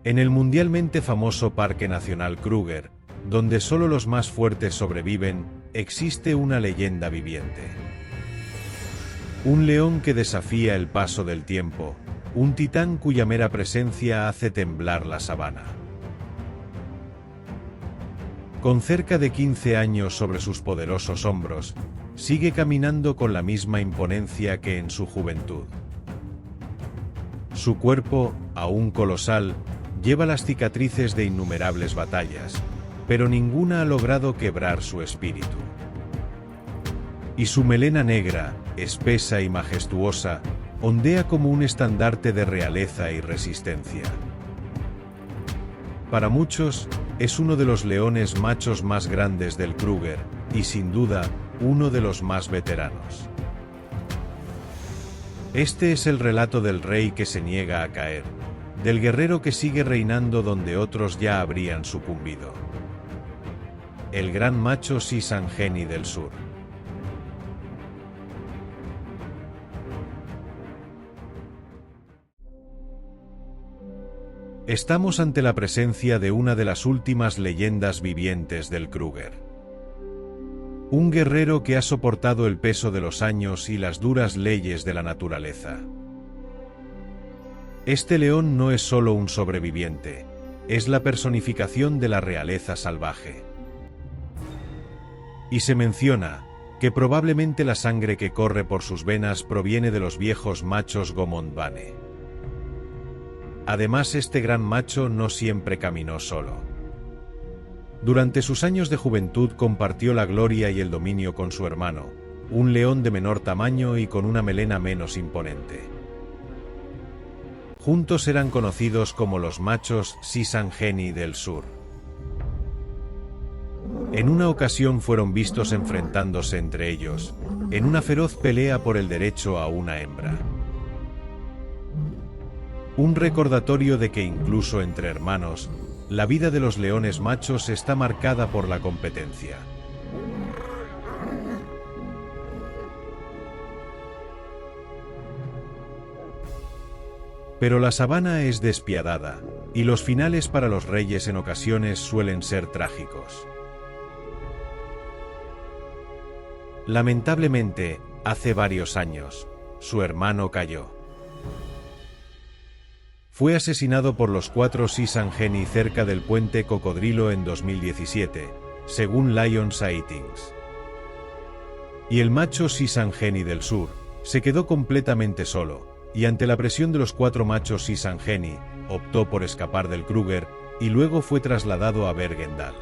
En el mundialmente famoso Parque Nacional Kruger, donde solo los más fuertes sobreviven, existe una leyenda viviente. Un león que desafía el paso del tiempo, un titán cuya mera presencia hace temblar la sabana. Con cerca de 15 años sobre sus poderosos hombros, sigue caminando con la misma imponencia que en su juventud. Su cuerpo, aún colosal, lleva las cicatrices de innumerables batallas, pero ninguna ha logrado quebrar su espíritu. Y su melena negra, espesa y majestuosa, ondea como un estandarte de realeza y resistencia. Para muchos, es uno de los leones machos más grandes del Kruger, y sin duda, uno de los más veteranos. Este es el relato del rey que se niega a caer, del guerrero que sigue reinando donde otros ya habrían sucumbido. El gran macho Sisangeni del Sur. Estamos ante la presencia de una de las últimas leyendas vivientes del Kruger. Un guerrero que ha soportado el peso de los años y las duras leyes de la naturaleza. Este león no es solo un sobreviviente, es la personificación de la realeza salvaje. Y se menciona que probablemente la sangre que corre por sus venas proviene de los viejos machos Gomondbane. Además, este gran macho no siempre caminó solo. Durante sus años de juventud compartió la gloria y el dominio con su hermano, un león de menor tamaño y con una melena menos imponente. Juntos eran conocidos como los machos Sisangeni del Sur. En una ocasión fueron vistos enfrentándose entre ellos, en una feroz pelea por el derecho a una hembra. Un recordatorio de que incluso entre hermanos, la vida de los leones machos está marcada por la competencia. Pero la sabana es despiadada, y los finales para los reyes en ocasiones suelen ser trágicos. Lamentablemente, hace varios años, su hermano cayó. Fue asesinado por los 4 Sisangeni cerca del puente Cocodrilo en 2017, según Lion Sightings. Y el macho Sisangeni del Sur se quedó completamente solo, y ante la presión de los 4 machos Sisangeni, optó por escapar del Kruger, y luego fue trasladado a Bergendal.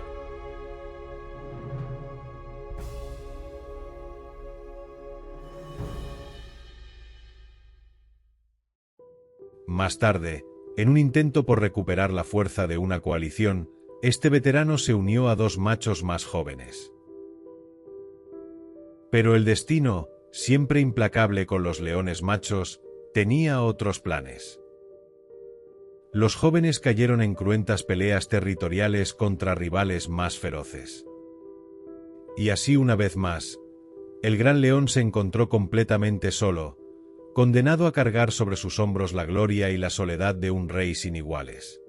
Más tarde, en un intento por recuperar la fuerza de una coalición, este veterano se unió a 2 machos más jóvenes. Pero el destino, siempre implacable con los leones machos, tenía otros planes. Los jóvenes cayeron en cruentas peleas territoriales contra rivales más feroces. Y así una vez más, el gran león se encontró completamente solo, condenado a cargar sobre sus hombros la gloria y la soledad de un rey sin iguales.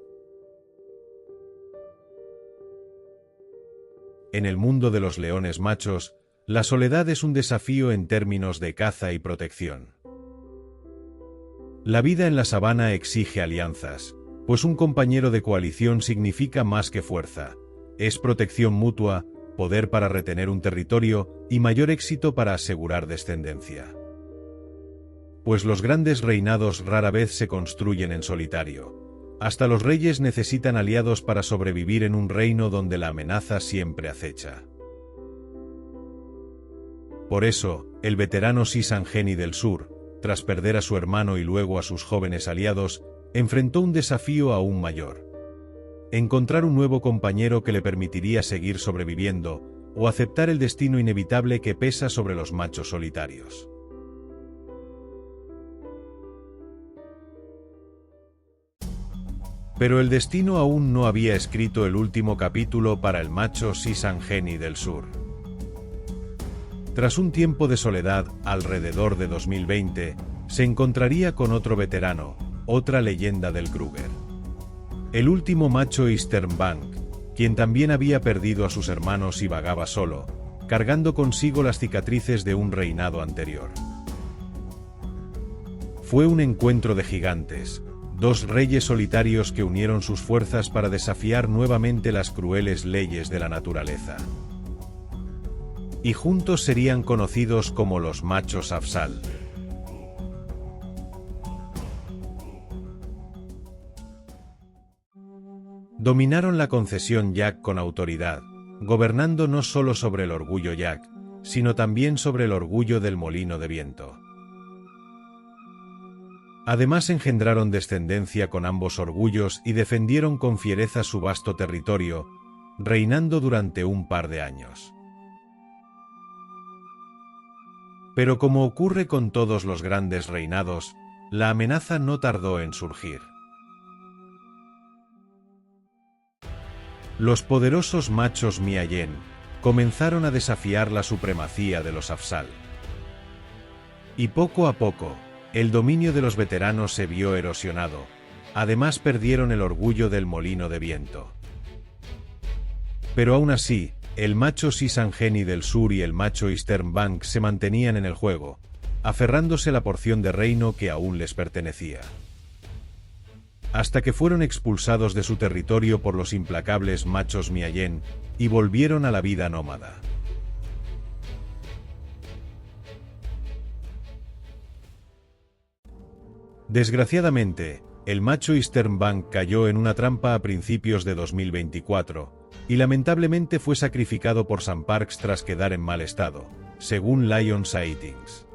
En el mundo de los leones machos, la soledad es un desafío en términos de caza y protección. La vida en la sabana exige alianzas, pues un compañero de coalición significa más que fuerza, es protección mutua, poder para retener un territorio y mayor éxito para asegurar descendencia. Pues los grandes reinados rara vez se construyen en solitario. Hasta los reyes necesitan aliados para sobrevivir en un reino donde la amenaza siempre acecha. Por eso, el veterano Sisangeni del Sur, tras perder a su hermano y luego a sus jóvenes aliados, enfrentó un desafío aún mayor. Encontrar un nuevo compañero que le permitiría seguir sobreviviendo, o aceptar el destino inevitable que pesa sobre los machos solitarios. Pero el destino aún no había escrito el último capítulo para el macho Sisangeni del Sur. Tras un tiempo de soledad, alrededor de 2020, se encontraría con otro veterano, otra leyenda del Kruger. El último macho Eastern Bank, quien también había perdido a sus hermanos y vagaba solo, cargando consigo las cicatrices de un reinado anterior. Fue un encuentro de gigantes, dos reyes solitarios que unieron sus fuerzas para desafiar nuevamente las crueles leyes de la naturaleza. Y juntos serían conocidos como los machos Afzal. Dominaron la concesión Yak con autoridad, gobernando no solo sobre el orgullo Yak, sino también sobre el orgullo del molino de viento. Además engendraron descendencia con ambos orgullos y defendieron con fiereza su vasto territorio, reinando durante un par de años. Pero como ocurre con todos los grandes reinados, la amenaza no tardó en surgir. Los poderosos machos Miayen comenzaron a desafiar la supremacía de los Afzal. Y poco a poco, el dominio de los veteranos se vio erosionado. Además perdieron el orgullo del molino de viento. Pero aún así, el macho Sisangeni del sur y el macho Eastern Bank se mantenían en el juego, aferrándose a la porción de reino que aún les pertenecía. Hasta que fueron expulsados de su territorio por los implacables machos Miayen y volvieron a la vida nómada. Desgraciadamente, el macho Eastern Bank cayó en una trampa a principios de 2024, y lamentablemente fue sacrificado por Sam Parks tras quedar en mal estado, según Lion Sightings.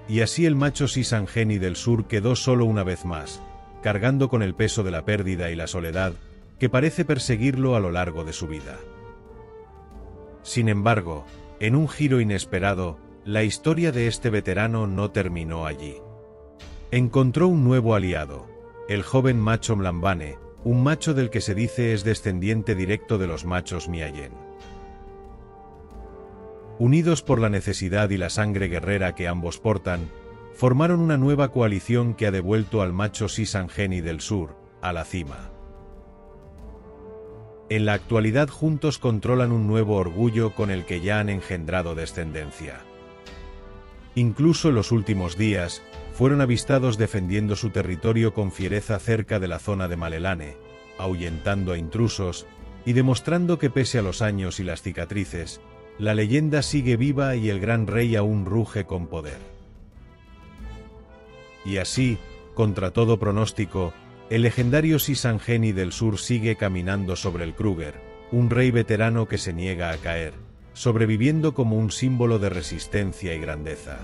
Y así el macho Sisangeni del sur quedó solo una vez más, cargando con el peso de la pérdida y la soledad que parece perseguirlo a lo largo de su vida. Sin embargo, en un giro inesperado, la historia de este veterano no terminó allí. Encontró un nuevo aliado, el joven macho Mlambane, un macho del que se dice es descendiente directo de los machos Miayen. Unidos por la necesidad y la sangre guerrera que ambos portan, formaron una nueva coalición que ha devuelto al macho Sisangeni del sur a la cima. En la actualidad juntos controlan un nuevo orgullo con el que ya han engendrado descendencia. Incluso en los últimos días, fueron avistados defendiendo su territorio con fiereza cerca de la zona de Malelane, ahuyentando a intrusos y demostrando que pese a los años y las cicatrices, la leyenda sigue viva y el gran rey aún ruge con poder. Y así, contra todo pronóstico, el legendario Sisangeni del sur sigue caminando sobre el Kruger, un rey veterano que se niega a caer, sobreviviendo como un símbolo de resistencia y grandeza.